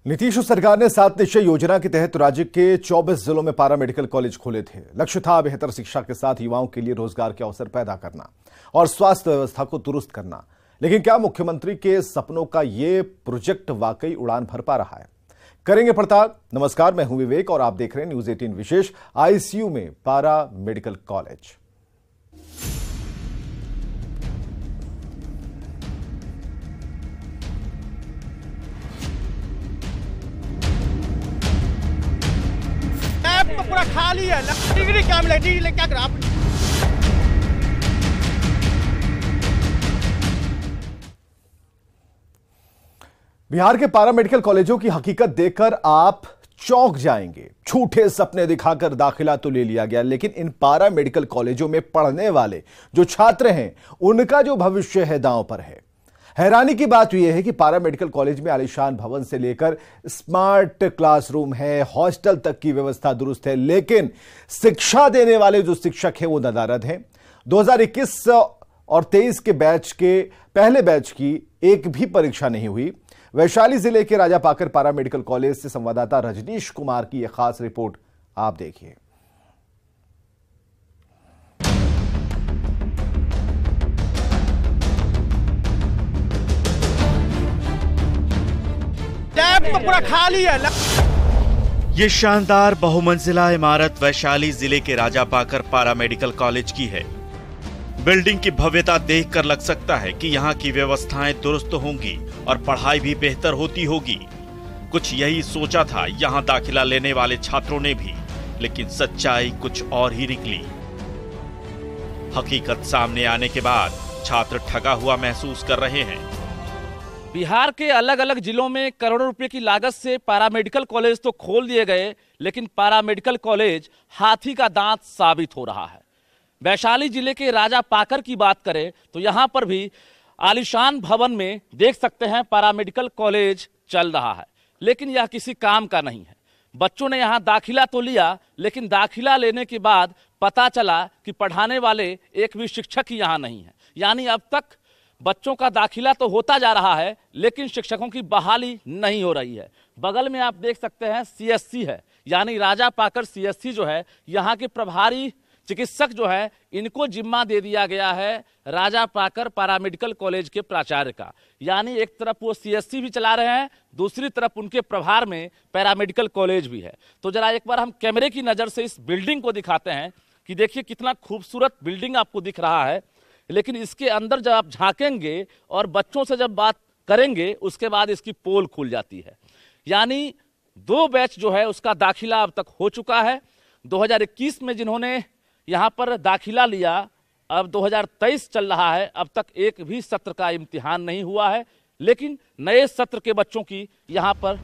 नीतीश सरकार ने 7 निश्चय योजना के तहत राज्य के 24 जिलों में पारा मेडिकल कॉलेज खोले थे। लक्ष्य था बेहतर शिक्षा के साथ युवाओं के लिए रोजगार के अवसर पैदा करना और स्वास्थ्य व्यवस्था को दुरुस्त करना। लेकिन क्या मुख्यमंत्री के सपनों का ये प्रोजेक्ट वाकई उड़ान भर पा रहा है? करेंगे पड़ताल। नमस्कार, मैं हूं विवेक और आप देख रहे हैं न्यूज 18 विशेष। आईसीयू में पारा मेडिकल कॉलेज। पूरा खाली है। डिग्री क्या मिला? डिग्री क्या करा? बिहार के पारा मेडिकल कॉलेजों की हकीकत देखकर आप चौंक जाएंगे। झूठे सपने दिखाकर दाखिला तो ले लिया गया, लेकिन इन पारा मेडिकल कॉलेजों में पढ़ने वाले जो छात्र हैं, उनका जो भविष्य है दांव पर है। हैरानी की बात यह है कि पारा मेडिकल कॉलेज में आलीशान भवन से लेकर स्मार्ट क्लासरूम है, हॉस्टल तक की व्यवस्था दुरुस्त है, लेकिन शिक्षा देने वाले जो शिक्षक हैं वो नदारद हैं। 2021 और 23 के बैच के पहले बैच की एक भी परीक्षा नहीं हुई। वैशाली जिले के राजापाकर पारा मेडिकल कॉलेज से संवाददाता रजनीश कुमार की यह खास रिपोर्ट आप देखिए। पूरा खाली है। ये शानदार बहुमंजिला इमारत वैशाली जिले के राजापाकर पारा मेडिकल कॉलेज की है। बिल्डिंग की भव्यता देखकर लग सकता है कि यहाँ की व्यवस्थाएं दुरुस्त होंगी और पढ़ाई भी बेहतर होती होगी। कुछ यही सोचा था यहाँ दाखिला लेने वाले छात्रों ने भी, लेकिन सच्चाई कुछ और ही निकली। हकीकत सामने आने के बाद छात्र ठगा हुआ महसूस कर रहे हैं। बिहार के अलग अलग जिलों में करोड़ों रुपए की लागत से पारामेडिकल कॉलेज तो खोल दिए गए, लेकिन पारामेडिकल कॉलेज हाथी का दांत साबित हो रहा है। वैशाली जिले के राजापाकर की बात करें तो यहाँ पर भी आलीशान भवन में देख सकते हैं पारामेडिकल कॉलेज चल रहा है, लेकिन यह किसी काम का नहीं है। बच्चों ने यहाँ दाखिला तो लिया, लेकिन दाखिला लेने के बाद पता चला कि पढ़ाने वाले एक भी शिक्षक ही यहाँ नहीं है। यानी अब तक बच्चों का दाखिला तो होता जा रहा है, लेकिन शिक्षकों की बहाली नहीं हो रही है। बगल में आप देख सकते हैं सीएससी है, यानी राजापाकर सीएससी जो है, यहाँ के प्रभारी चिकित्सक जो है, इनको जिम्मा दे दिया गया है राजापाकर पारामेडिकल कॉलेज के प्राचार्य का। यानी एक तरफ वो सीएससी भी चला रहे हैं, दूसरी तरफ उनके प्रभार में पैरामेडिकल कॉलेज भी है। तो जरा एक बार हम कैमरे की नज़र से इस बिल्डिंग को दिखाते हैं कि देखिए कितना खूबसूरत बिल्डिंग आपको दिख रहा है, लेकिन इसके अंदर जब आप झांकेंगे और बच्चों से जब बात करेंगे, उसके बाद इसकी पोल खुल जाती है। यानी 2 बैच जो है उसका दाखिला अब तक हो चुका है। 2021 में जिन्होंने यहाँ पर दाखिला लिया, अब 2023 चल रहा है, अब तक एक भी सत्र का इम्तिहान नहीं हुआ है, लेकिन नए सत्र के बच्चों की यहाँ पर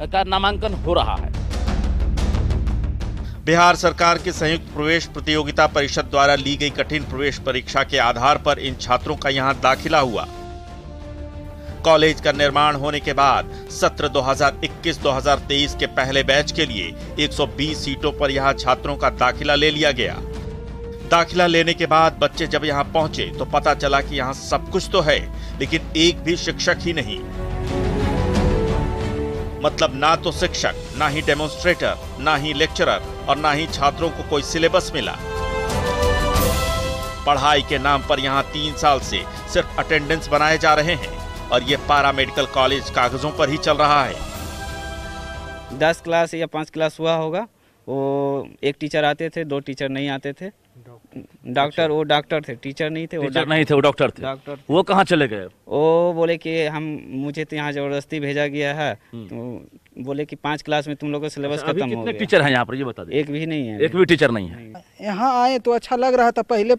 का नामांकन हो रहा है। बिहार सरकार की संयुक्त प्रवेश प्रतियोगिता परिषद द्वारा ली गई कठिन प्रवेश परीक्षा के आधार पर इन छात्रों का यहां दाखिला हुआ। कॉलेज का निर्माण होने के बाद सत्र 2021-2023 के पहले बैच के लिए 120 सीटों पर यहां छात्रों का दाखिला ले लिया गया। दाखिला लेने के बाद बच्चे जब यहां पहुंचे तो पता चला कि यहां सब कुछ तो है, लेकिन एक भी शिक्षक ही नहीं। मतलब ना तो शिक्षक, ना ही डेमोन्स्ट्रेटर, ना ही लेक्चरर और ना ही छात्रों को कोई सिलेबस मिला। पढ़ाई के नाम पर यहाँ 3 साल से सिर्फ अटेंडेंस बनाए जा रहे हैं और ये पारा मेडिकल कॉलेज कागजों पर ही चल रहा है। 10 क्लास या 5 क्लास हुआ होगा, वो एक टीचर आते थे, 2 टीचर नहीं आते थे। डॉक्टर, वो डॉक्टर थे, टीचर नहीं थे। वो डॉक्टर थे। वो कहाँ चले गए? वो बोले कि मुझे तो यहाँ जबरदस्ती भेजा गया है, तो बोले कि 5 क्लास में तुम लोगों का सिलेबस खत्म हो गया। कितने टीचर हैं यहाँ पर, ये बता दे। एक भी नहीं है। एक भी टीचर नहीं है। यहाँ आए तो अच्छा लग रहा था पहले,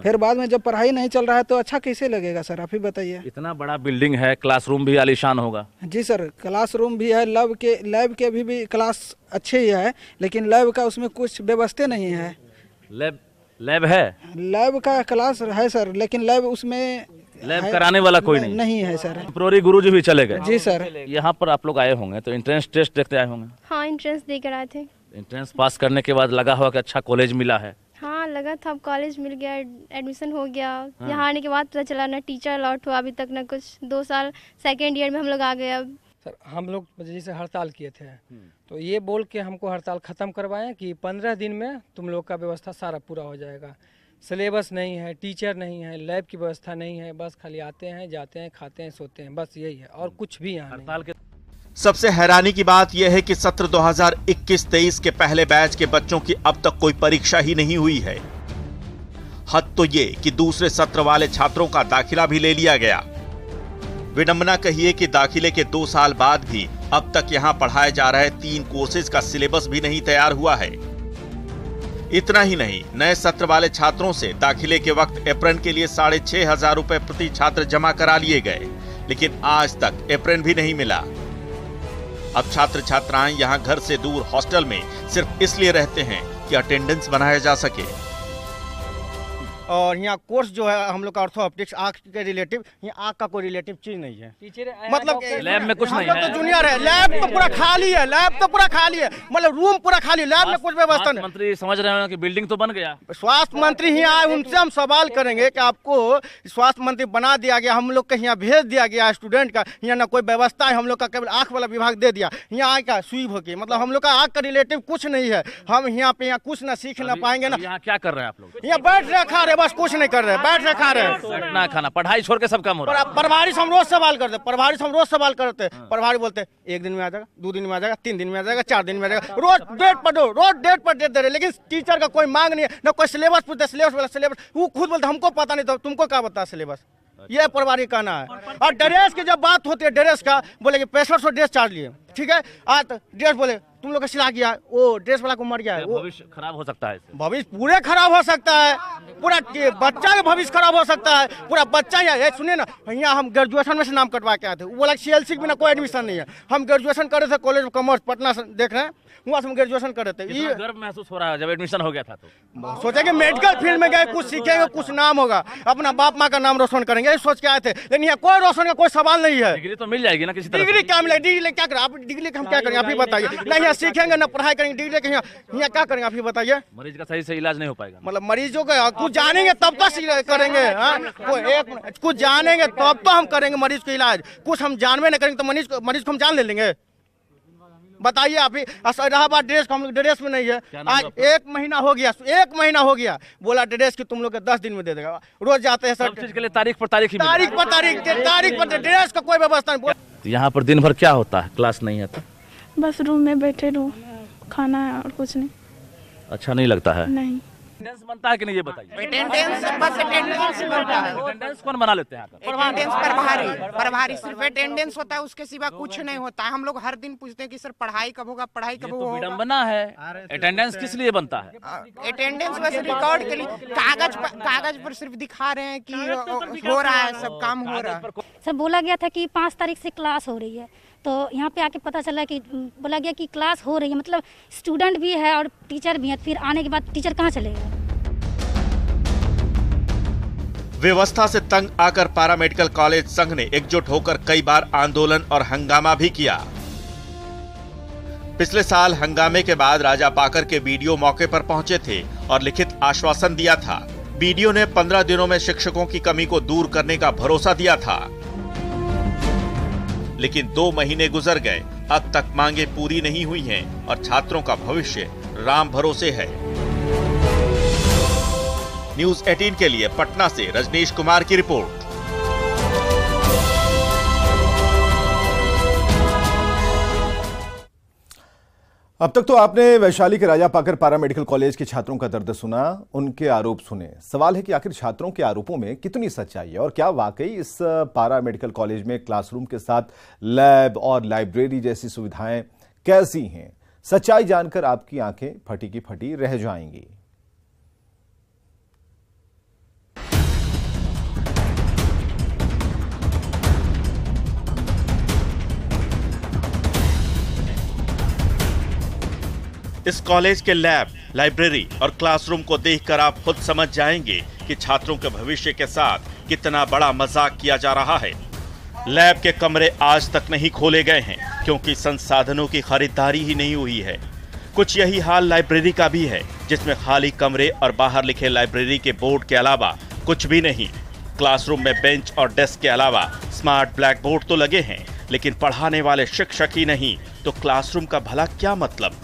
फिर बाद में जब पढ़ाई नहीं चल रहा है तो अच्छा कैसे लगेगा सर, आप ही बताइए। इतना बड़ा बिल्डिंग है, क्लासरूम भी आलीशान होगा। जी सर, क्लासरूम भी है, लैब के भी क्लास अच्छे ही है, लेकिन लैब का उसमें कुछ व्यवस्था नहीं है। लैब है? लैब का क्लास है सर, लेकिन लैब उसमें लैब कराने वाला कोई नहीं है सर। प्रोरी गुरुजी भी चले गए। जी सर। यहाँ पर आप लोग आए होंगे तो एंट्रेंस टेस्ट देखते आए होंगे। हाँ, एंट्रेंस देकर आए थे। एंट्रेंस पास करने के बाद लगा होगा कि अच्छा कॉलेज मिला है। हाँ, लगा था, अब कॉलेज मिल गया, एडमिशन हो गया। यहाँ आने के बाद पता चला ना टीचर अलॉट हुआ अभी तक, ना कुछ। 2 साल सेकेंड ईयर में हम लोग आ गए। अब सर हम लोग जैसे हड़ताल किए थे तो ये बोल के हमको हड़ताल ख़त्म करवाएं कि 15 दिन में तुम लोग का व्यवस्था सारा पूरा हो जाएगा। सिलेबस नहीं है, टीचर नहीं है, लैब की व्यवस्था नहीं है, बस खाली आते हैं, जाते हैं, खाते हैं, सोते हैं, बस यही है और कुछ भी यहाँ नहीं। सबसे हैरानी की बात यह है कि सत्र 2021-23 के पहले बैच के बच्चों की अब तक कोई परीक्षा ही नहीं हुई है। हद तो ये कि दूसरे सत्र वाले छात्रों का दाखिला भी ले लिया गया। विडंबना कहिए कि दाखिले के 2 साल बाद भी अब तक यहाँ पढ़ाए जा रहे 3 कोर्सेज का सिलेबस भी नहीं तैयार हुआ है। इतना ही नहीं, नए सत्र वाले छात्रों से दाखिले के वक्त एप्रन के लिए 6,500 रुपए प्रति छात्र जमा करा लिए गए, लेकिन आज तक एप्रन भी नहीं मिला। अब छात्र छात्राएं यहाँ घर से दूर हॉस्टल में सिर्फ इसलिए रहते हैं कि अटेंडेंस बनाया जा सके। और यहाँ कोर्स जो है हम लोग का ऑर्थोपेडिक्स आँख के रिलेटिव, यहाँ आँख का कोई रिलेटिव चीज नहीं है। मतलब लैब में कुछ नहीं है, तो जूनियर है, लैब तो पूरा खाली है, लैब तो पूरा खाली है, मतलब रूम पूरा खाली, लैब में कुछ व्यवस्था नहीं। मंत्री समझ रहे हैं कि बिल्डिंग तो बन गया। स्वास्थ्य मंत्री ही आए, उनसे हम सवाल करेंगे कि आपको स्वास्थ्य मंत्री बना दिया गया, हम लोग का यहाँ भेज दिया गया स्टूडेंट का, यहाँ ना कोई व्यवस्था है, हम लोग का केवल आँख वाला विभाग दे दिया, यहाँ आँख का सुई होके, मतलब हम लोग का आँख का रिलेटिव कुछ नहीं है। हम यहाँ पे यहाँ कुछ ना सीख ना पाएंगे ना। यहाँ क्या कर रहे हैं आप लोग? यहाँ बैठ रहे खा रहे, बस कुछ नहीं कर रहे, बैठ रहे खा रहे, बैठना खाना, पढ़ाई छोड़ के सब काम हो रहा है। प्रभारी से हम रोज सवाल करते, प्रभारी से हम रोज सवाल करते, प्रभारी बोलते 1 दिन में आ जाएगा, 2 दिन में आ जाएगा, 3 दिन में आ जाएगा, 4 दिन में आ जाएगा, रोज डेट पर दो, रोज डेट पर डेट दे रहे, लेकिन टीचर का कोई मांग नहीं है, ना कोई सिलेबस पूछते, सिलेबस वाला सिलेबस वो खुद बोलते हमको पता नहीं, तो तुमको क्या बता सिलेबस, ये प्रभारी कहना है। और ड्रेस की जब बात होती है, ड्रेस का बोले कि 6500 ड्रेस चार्ज लिए, ठीक है, आज ड्रेस बोले तुम लोग का सिला गया, वो ड्रेस वाला को मर गया है, भविष्य खराब हो सकता है, भविष्य पूरे खराब हो सकता है, पूरा बच्चा का भविष्य खराब हो सकता है, पूरा बच्चा यहाँ सुनिए ना, यहाँ हम ग्रेजुएशन में से नाम कटवा के आए थे, वो बोला CLC के बिना कोई एडमिशन नहीं है। हम ग्रेजुएशन कर रहे थे कॉलेज ऑफ कॉमर्स पटना से, देख रहे हैं वहाँ से हम ग्रेजुएशन कर रहे थे। ये गर्व महसूस हो रहा है जब एडमिशन हो गया था, तो सोचे कि मेडिकल फील्ड में गए, कुछ सीखेंगे, कुछ नाम होगा, अपना बाप माँ का नाम रोशन करेंगे, ये सोच के आए थे, लेकिन यहाँ कोई रोशन का कोई सवाल नहीं है। डिग्री तो मिल जाएगी ना किसी तरह। डिग्री क्या मिलेगी? डिग्री क्या करें आप? डिग्री हम क्या करेंगे आप ही बताइए? नहीं यहाँ सीखेंगे ना पढ़ाई करेंगे, डिग्री के यहाँ क्या करेंगे आप ही बताइए? मरीज का सही से इलाज नहीं हो पाएगा, मतलब मरीजों का कुछ जानेंगे तब तो करेंगे, कुछ जानेंगे तब तो हम करेंगे मरीज का इलाज, कुछ हम जानवे नहीं करेंगे तो मरीज को हम जान ले लेंगे? बताइए आप ही। रहा बात ड्रेस का, हम लोग ड्रेस में नहीं है, आज 1 महीना हो गया, 1 महीना हो गया, बोला ड्रेस की तुम लोग के 10 दिन में दे देगा, रोज जाते हैं सर, चीज के लिए तारीख पर तारीख पर ड्रेस का कोई व्यवस्था नहीं। यहाँ पर दिन भर क्या होता है? क्लास नहीं है तो बस रूम में बैठे रहो, खाना है और कुछ नहीं। अच्छा नहीं लगता है? नहीं। अटेंडेंस बनता है कि नहीं ये बताइए? अटेंडेंस बस अटेंडेंस बनता है। अटेंडेंस कौन बना लेते हैं? अटेंडेंस प्रभारी सिर्फ अटेंडेंस होता है, उसके सिवा कुछ नहीं होता है। हम लोग हर दिन पूछते हैं कि सर पढ़ाई कब होगा, पढ़ाई कब होगा। विडंबना है। अटेंडेंस किस लिए बनता है? अटेंडेंस बस रिकॉर्ड के लिए, कागज पर सिर्फ दिखा रहे हैं कि हो रहा है, सब काम हो रहा है। सर बोला गया था कि 5 तारीख से क्लास हो रही है, तो यहाँ पे आके पता चला कि बोला गया कि क्लास हो रही है, मतलब स्टूडेंट भी है और टीचर भी है, फिर आने के बाद टीचर कहाँ चलेगा? व्यवस्था से तंग आकर पैरामेडिकल कॉलेज संघ ने एकजुट होकर कई बार आंदोलन और हंगामा भी किया। पिछले साल हंगामे के बाद राजा पाकर के बीडीओ मौके पर पहुंचे थे और लिखित आश्वासन दिया था। बीडीओ ने 15 दिनों में शिक्षकों की कमी को दूर करने का भरोसा दिया था, लेकिन 2 महीने गुजर गए, अब तक मांगे पूरी नहीं हुई हैं और छात्रों का भविष्य राम भरोसे है। न्यूज़ 18 के लिए पटना से रजनीश कुमार की रिपोर्ट। अब तक तो आपने वैशाली के राजा पाकर पैरामेडिकल कॉलेज के छात्रों का दर्द सुना, उनके आरोप सुने। सवाल है कि आखिर छात्रों के आरोपों में कितनी सच्चाई है और क्या वाकई इस पैरामेडिकल कॉलेज में क्लासरूम के साथ लैब और लाइब्रेरी जैसी सुविधाएं कैसी हैं? सच्चाई जानकर आपकी आंखें फटी की फटी रह जाएंगी। इस कॉलेज के लैब, लाइब्रेरी और क्लासरूम को देखकर आप खुद समझ जाएंगे कि छात्रों के भविष्य के साथ कितना बड़ा मजाक किया जा रहा है। लैब के कमरे आज तक नहीं खोले गए हैं क्योंकि संसाधनों की खरीदारी ही नहीं हुई है। कुछ यही हाल लाइब्रेरी का भी है, जिसमें खाली कमरे और बाहर लिखे लाइब्रेरी के बोर्ड के अलावा कुछ भी नहीं। क्लासरूम में बेंच और डेस्क के अलावा स्मार्ट ब्लैक बोर्ड तो लगे हैं, लेकिन पढ़ाने वाले शिक्षक ही नहीं तो क्लासरूम का भला क्या मतलब।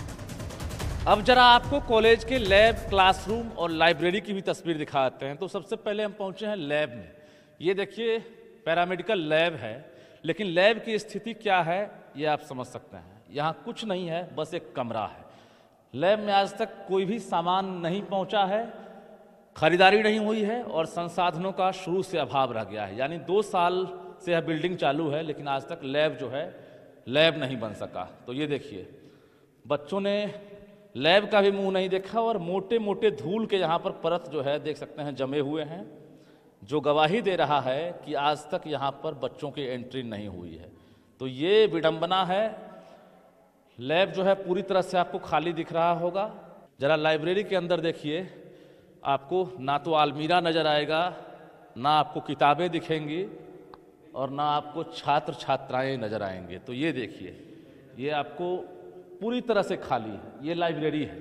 अब जरा आपको कॉलेज के लैब, क्लासरूम और लाइब्रेरी की भी तस्वीर दिखाते हैं। तो सबसे पहले हम पहुंचे हैं लैब में। ये देखिए पैरामेडिकल लैब है, लेकिन लैब की स्थिति क्या है ये आप समझ सकते हैं। यहाँ कुछ नहीं है, बस एक कमरा है। लैब में आज तक कोई भी सामान नहीं पहुंचा है, खरीदारी नहीं हुई है और संसाधनों का शुरू से अभाव रह गया है। यानी 2 साल से यह बिल्डिंग चालू है, लेकिन आज तक लैब जो है लैब नहीं बन सका। तो ये देखिए बच्चों ने लैब का भी मुंह नहीं देखा और मोटे मोटे धूल के यहाँ पर परत जो है देख सकते हैं जमे हुए हैं, जो गवाही दे रहा है कि आज तक यहाँ पर बच्चों की एंट्री नहीं हुई है। तो ये विडंबना है। लैब जो है पूरी तरह से आपको खाली दिख रहा होगा। जरा लाइब्रेरी के अंदर देखिए, आपको ना तो अलमीरा नजर आएगा, ना आपको किताबें दिखेंगी और ना आपको छात्र छात्राएं नजर आएंगे। तो ये देखिए, ये आपको पूरी तरह से खाली है। ये लाइब्रेरी है।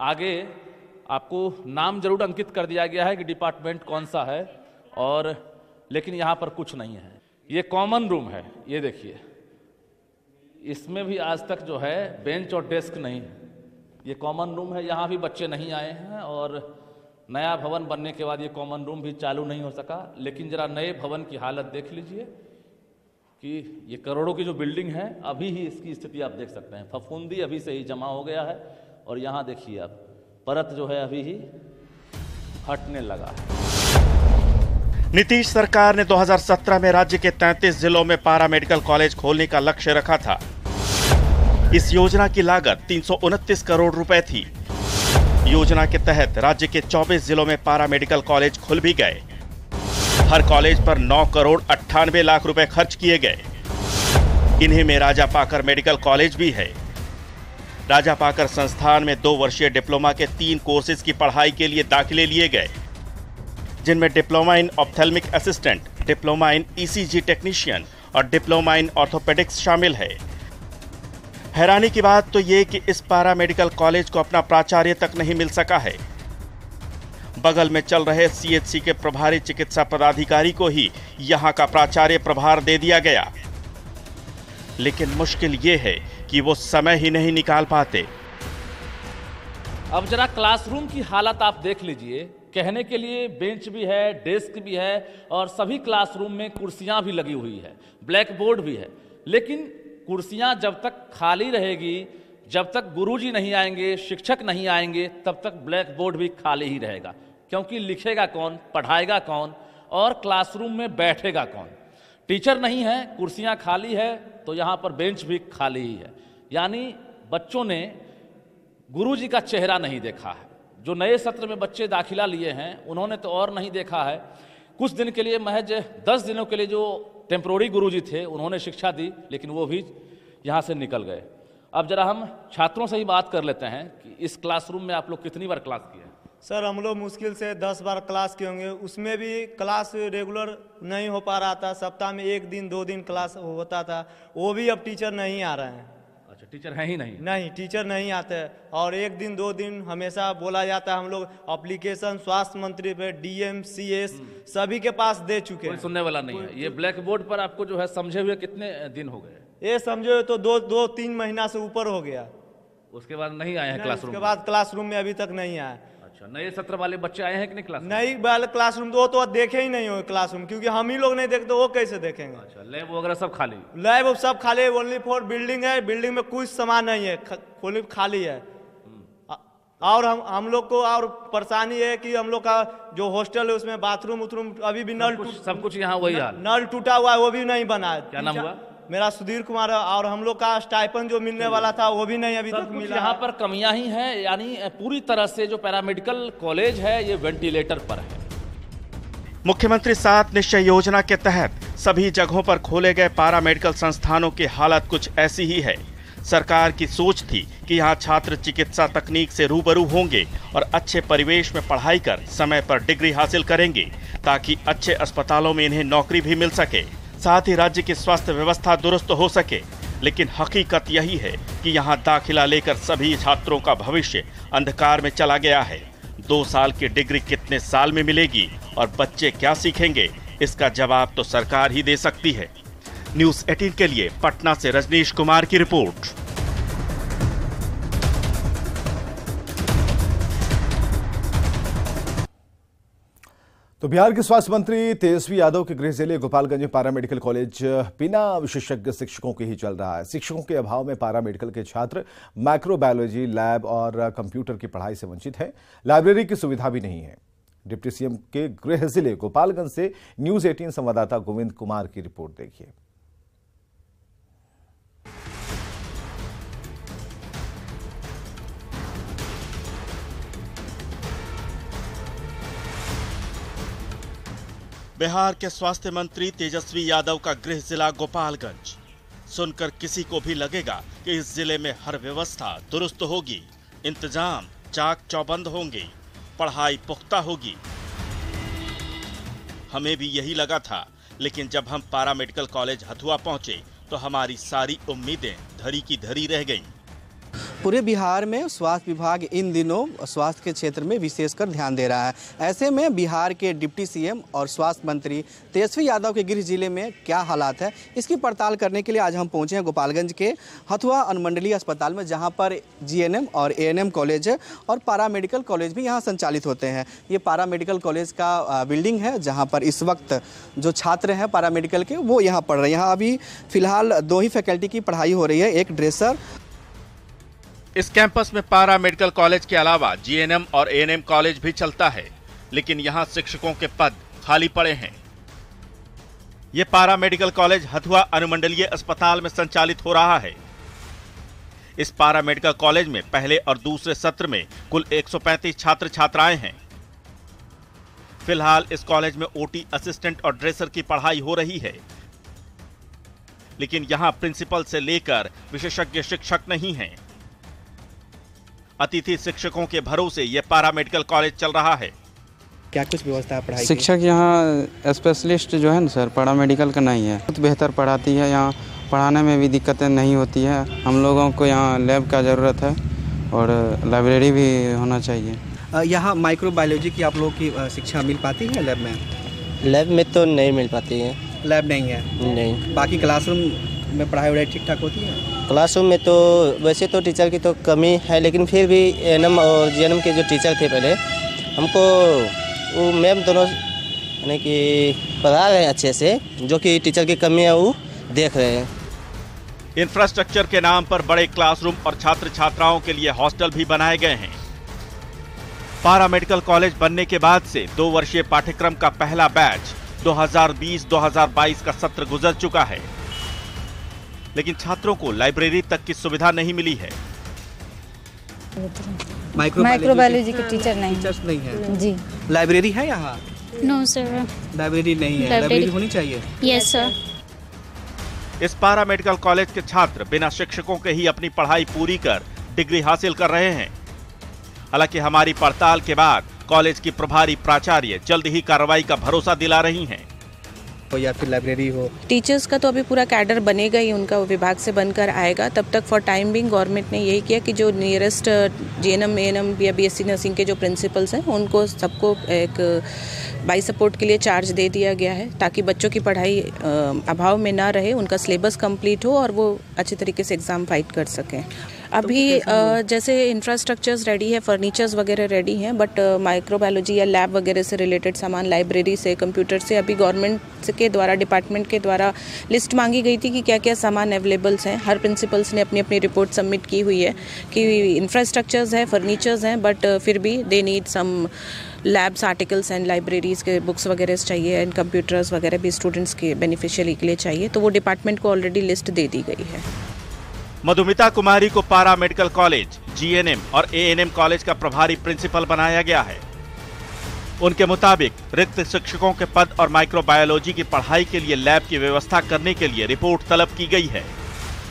आगे आपको नाम जरूर अंकित कर दिया गया है कि डिपार्टमेंट कौन सा है, और लेकिन यहाँ पर कुछ नहीं है। ये कॉमन रूम है, ये देखिए इसमें भी आज तक जो है बेंच और डेस्क नहीं है। ये कॉमन रूम है, यहाँ भी बच्चे नहीं आए हैं और नया भवन बनने के बाद ये कॉमन रूम भी चालू नहीं हो सका। लेकिन जरा नए भवन की हालत देख लीजिए कि ये करोड़ों की जो बिल्डिंग है, अभी ही इसकी स्थिति आप देख सकते हैं। फफूंदी अभी से ही जमा हो गया है और यहाँ देखिए आप परत जो है अभी ही हटने लगा है। नीतीश सरकार ने 2017 में राज्य के 33 जिलों में पारा मेडिकल कॉलेज खोलने का लक्ष्य रखा था। इस योजना की लागत 329 करोड़ रुपए थी। योजना के तहत राज्य के 24 जिलों में पारा मेडिकल कॉलेज खुल भी गए। हर कॉलेज पर 9 करोड़ 98 लाख रुपए खर्च किए गए। इन्हीं में राजा पाकर मेडिकल कॉलेज भी है। राजा पाकर संस्थान में 2 वर्षीय डिप्लोमा के 3 कोर्सेज की पढ़ाई के लिए दाखिले लिए गए, जिनमें diploma in ophthalmic assistant, diploma in ECG technician और डिप्लोमा इन ऑर्थोपेडिक्स शामिल है। हैरानी की बात तो ये कि इस पारा मेडिकल कॉलेज को अपना प्राचार्य तक नहीं मिल सका है। बगल में चल रहे सीएचसी के प्रभारी चिकित्सा पदाधिकारी को ही यहां का प्राचार्य प्रभार दे दिया गया। लेकिन मुश्किल ये है कि वो समय ही नहीं निकाल पाते। अब जरा क्लासरूम की हालत आप देख लीजिए। कहने के लिए बेंच भी है, डेस्क भी है और सभी क्लासरूम में कुर्सियां भी लगी हुई है, ब्लैक बोर्ड भी है। लेकिन कुर्सियां जब तक खाली रहेगी, जब तक गुरुजी नहीं आएंगे, शिक्षक नहीं आएंगे, तब तक ब्लैक बोर्ड भी खाली ही रहेगा। क्योंकि लिखेगा कौन, पढ़ाएगा कौन और क्लासरूम में बैठेगा कौन। टीचर नहीं है, कुर्सियां खाली है, तो यहाँ पर बेंच भी खाली ही है। यानी बच्चों ने गुरुजी का चेहरा नहीं देखा है। जो नए सत्र में बच्चे दाखिला लिए हैं उन्होंने तो और नहीं देखा है। कुछ दिन के लिए, महज 10 दिनों के लिए जो टेम्प्रोरी गुरुजी थे उन्होंने शिक्षा दी, लेकिन वो भी यहाँ से निकल गए। अब जरा हम छात्रों से ही बात कर लेते हैं कि इस क्लासरूम में आप लोग कितनी बार क्लास किए? सर हम लोग मुश्किल से 10 बार क्लास किए होंगे। उसमें भी क्लास रेगुलर नहीं हो पा रहा था। सप्ताह में 1 दिन 2 दिन क्लास होता था, वो भी अब टीचर नहीं आ रहे हैं। अच्छा, टीचर है ही नहीं? नहीं, टीचर नहीं आते। और 1 दिन 2 दिन हमेशा बोला जाता है। हम लोग एप्लीकेशन स्वास्थ्य मंत्री पे, डीएम, सीएस सभी के पास दे चुके हैं, सुनने वाला नहीं है। ये ब्लैक बोर्ड पर आपको जो है समझे हुए कितने दिन हो गए? ये समझो तो 2-3 महीना से ऊपर हो गया। उसके बाद नहीं आए हैं क्लासरूम? उसके बाद क्लासरूम में अभी तक नहीं आए। अच्छा, नए सत्र वाले बच्चे आए हैं कि नहीं क्लास? नहीं वाले क्लासरूम तो देखे ही नहीं हो क्लासरूम, क्योंकि हम ही लोग नहीं देखते, वो कैसे देखेंगे? अच्छा, लैब वगैरह सब खाली? लैब सब खाली, ओनली फॉर बिल्डिंग है। बिल्डिंग में कुछ सामान नहीं है, खाली है। और हम लोग को और परेशानी है कि हम लोग का जो हॉस्टल है उसमें बाथरूम अभी भी नल सब कुछ यहाँ वही हाल, नल टूटा हुआ है, वो भी नहीं बना है। क्या नाम हुआ? मेरा सुधीर कुमार। और हम लोग का स्टाइपेंड जो मिलने वाला था वो भी नहीं अभी तक मिला। यहाँ पर कमियां ही हैं। यानी पूरी तरह से जो पैरामेडिकल कॉलेज है ये वेंटिलेटर पर है। मुख्यमंत्री 7 निश्चय योजना के तहत सभी जगहों पर खोले गए पारा मेडिकल संस्थानों की हालत कुछ ऐसी ही है। सरकार की सोच थी कि यहाँ छात्र चिकित्सा तकनीक से रूबरू होंगे और अच्छे परिवेश में पढ़ाई कर समय पर डिग्री हासिल करेंगे, ताकि अच्छे अस्पतालों में इन्हें नौकरी भी मिल सके, साथ ही राज्य की स्वास्थ्य व्यवस्था दुरुस्त हो सके। लेकिन हकीकत यही है कि यहाँ दाखिला लेकर सभी छात्रों का भविष्य अंधकार में चला गया है। 2 साल की डिग्री कितने साल में मिलेगी और बच्चे क्या सीखेंगे, इसका जवाब तो सरकार ही दे सकती है। न्यूज 18 के लिए पटना से रजनीश कुमार की रिपोर्ट। तो बिहार के स्वास्थ्य मंत्री तेजस्वी यादव के गृह जिले गोपालगंज में पारा मेडिकल कॉलेज बिना विशेषज्ञ शिक्षकों के ही चल रहा है। शिक्षकों के अभाव में पारा मेडिकल के छात्र माइक्रोबायोलॉजी लैब और कंप्यूटर की पढ़ाई से वंचित हैं। लाइब्रेरी की सुविधा भी नहीं है। डिप्टी सीएम के गृह जिले गोपालगंज से न्यूज 18 संवाददाता गोविंद कुमार की रिपोर्ट देखिए। बिहार के स्वास्थ्य मंत्री तेजस्वी यादव का गृह जिला गोपालगंज। सुनकर किसी को भी लगेगा कि इस जिले में हर व्यवस्था दुरुस्त होगी, इंतजाम चाक चौबंद होंगे, पढ़ाई पुख्ता होगी। हमें भी यही लगा था, लेकिन जब हम पारा मेडिकल कॉलेज हथुआ पहुंचे तो हमारी सारी उम्मीदें धरी की धरी रह गईं। पूरे बिहार में स्वास्थ्य विभाग इन दिनों स्वास्थ्य के क्षेत्र में विशेषकर ध्यान दे रहा है। ऐसे में बिहार के डिप्टी सीएम और स्वास्थ्य मंत्री तेजस्वी यादव के गृह जिले में क्या हालात है, इसकी पड़ताल करने के लिए आज हम पहुंचे हैं गोपालगंज के हथुआ अनुमंडलीय अस्पताल में, जहां पर जीएनएम और एएनएम कॉलेज है और पारा मेडिकल कॉलेज भी यहां संचालित होते हैं। ये पारा मेडिकल कॉलेज का बिल्डिंग है, जहाँ पर इस वक्त जो छात्र हैं पारा मेडिकल के वो यहाँ पढ़ रहे हैं। यहाँ अभी फिलहाल 2 ही फैकल्टी की पढ़ाई हो रही है, एक ड्रेसर। इस कैंपस में पारा मेडिकल कॉलेज के अलावा जीएनएम और एएनएम कॉलेज भी चलता है, लेकिन यहां शिक्षकों के पद खाली पड़े हैं। यह पारा मेडिकल कॉलेज हथुआ अनुमंडलीय अस्पताल में संचालित हो रहा है। इस पारा मेडिकल कॉलेज में पहले और दूसरे सत्र में कुल 135 छात्र छात्राएं हैं। फिलहाल इस कॉलेज में ओटी असिस्टेंट और ड्रेसर की पढ़ाई हो रही है, लेकिन यहां प्रिंसिपल से लेकर विशेषज्ञ शिक्षक नहीं हैं। अतिथि शिक्षकों के भरोसे ये पारा मेडिकल कॉलेज चल रहा है। क्या कुछ व्यवस्था है पढ़ाई? शिक्षक यहाँ स्पेशलिस्ट जो है ना सर, पारा मेडिकल का नहीं है। बहुत बेहतर पढ़ाती है, यहाँ पढ़ाने में भी दिक्कतें नहीं होती है। हम लोगों को यहाँ लैब का ज़रूरत है और लाइब्रेरी भी होना चाहिए। यहाँ माइक्रोबायोलॉजी की आप लोगों की शिक्षा मिल पाती है लैब में? लैब में तो नहीं मिल पाती है। लैब नहीं है? नहीं। बाकी क्लासरूम में पढ़ाई वढ़ाई ठीक ठाक होती है? क्लासरूम में तो वैसे तो टीचर की तो कमी है, लेकिन फिर भी एएनएम और जीएनएम के जो टीचर थे पहले, हमको वो मैम दोनों यानी कि पढ़ा रहे हैं अच्छे से, जो कि टीचर की कमी है वो देख रहे हैं। इंफ्रास्ट्रक्चर के नाम पर बड़े क्लासरूम और छात्र छात्राओं के लिए हॉस्टल भी बनाए गए हैं। पारा मेडिकल कॉलेज बनने के बाद से 2 वर्षीय पाठ्यक्रम का पहला बैच 2020-2022 का सत्र गुजर चुका है, लेकिन छात्रों को लाइब्रेरी तक की सुविधा नहीं मिली है। माइक्रोबायोलॉजी के टीचर नहीं है जी। लाइब्रेरी है यहाँ? नो सर, लाइब्रेरी नहीं है। लाइब्रेरी होनी चाहिए। Yes sir. इस पारा मेडिकल कॉलेज के छात्र बिना शिक्षकों के ही अपनी पढ़ाई पूरी कर डिग्री हासिल कर रहे हैं। हालांकि हमारी पड़ताल के बाद कॉलेज की प्रभारी प्राचार्य जल्द ही कार्रवाई का भरोसा दिला रही हैं। या फिर लाइब्रेरी हो। टीचर्स का तो अभी पूरा कैडर बनेगा ही, उनका विभाग से बनकर आएगा। तब तक फॉर टाइम बिंग गवर्नमेंट ने यही किया कि जो नियरेस्ट जीएनएम एएनएम या बीएससी नर्सिंग के जो प्रिंसिपल्स हैं उनको सबको एक बाई सपोर्ट के लिए चार्ज दे दिया गया है, ताकि बच्चों की पढ़ाई अभाव में ना रहे, उनका सिलेबस कंप्लीट हो और वो अच्छे तरीके से एग्ज़ाम फाइट कर सकें। अभी जैसे इंफ्रास्ट्रक्चर्स रेडी है, फर्नीचर्स वगैरह रेडी हैं, बट माइक्रोबायोलॉजी या लैब वगैरह से रिलेटेड सामान, लाइब्रेरी से, कंप्यूटर से अभी गवर्नमेंट के द्वारा, डिपार्टमेंट के द्वारा लिस्ट मांगी गई थी कि क्या क्या सामान अवेलेबल्स हैं। हर प्रिंसिपल्स ने अपनी अपनी रिपोर्ट सबमिट की हुई है कि इंफ्रास्ट्रक्चर्स हैं, फर्नीचर्स हैं, बट फिर भी they need some labs, articles and libraries के बुक्स वगैरह चाहिए एंड कंप्यूटर्स वगैरह भी स्टूडेंट्स के बेनिफिशियरी के लिए चाहिए। तो वो डिपार्टमेंट को ऑलरेडी लिस्ट दे दी गई है। मधुमिता कुमारी को पारा मेडिकल कॉलेज, जीएनएम और एएनएम कॉलेज का प्रभारी प्रिंसिपल बनाया गया है। उनके मुताबिक रिक्त शिक्षकों के पद और माइक्रोबायोलॉजी की पढ़ाई के लिए लैब की व्यवस्था करने के लिए रिपोर्ट तलब की गई है।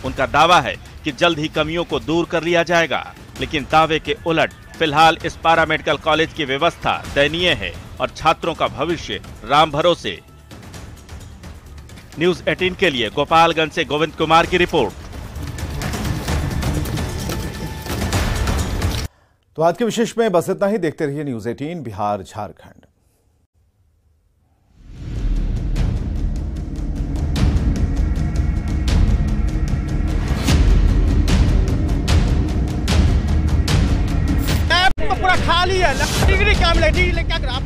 उनका दावा है कि जल्द ही कमियों को दूर कर लिया जाएगा, लेकिन दावे के उलट फिलहाल इस पारा मेडिकल कॉलेज की व्यवस्था दयनीय है और छात्रों का भविष्य राम भरोसे। न्यूज 18 के लिए गोपालगंज से गोविंद कुमार की रिपोर्ट। तो आज के विशेष में बस इतना ही। देखते रहिए न्यूज 18 बिहार झारखंड। खाली है, डिग्री क्या मिलेगी, डिग्री क्या करा आप?